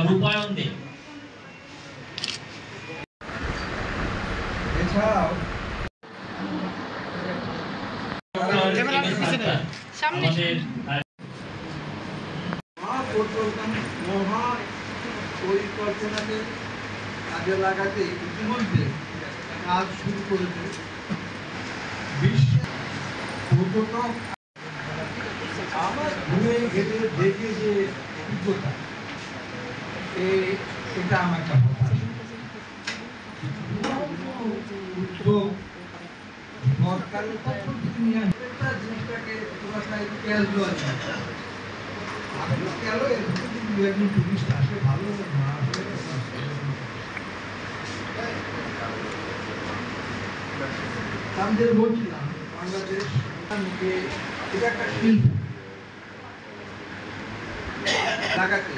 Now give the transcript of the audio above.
রূপায়ণ দেয়। এছাড়াও মহা পরিকল্পনাকে কাজে লাগাতে ইতিমধ্যে কাজ শুরু করেছে বিশ্বের পর্যটক। আমার ঘুরে ঘেটে দেখে যে অভিজ্ঞতা, এটা আমার একটা উদ্যোগ সরকারের পক্ষ থেকে নিয়ে আসা জিনিসটাকে ক্যাশ দেওয়া যায়। আপনি কেন একজন টুরিস্ট আসে ভালো না আসলে আমি যেটা বলছিলাম, বাংলাদেশ এটা একটা শিল্প লাগাতে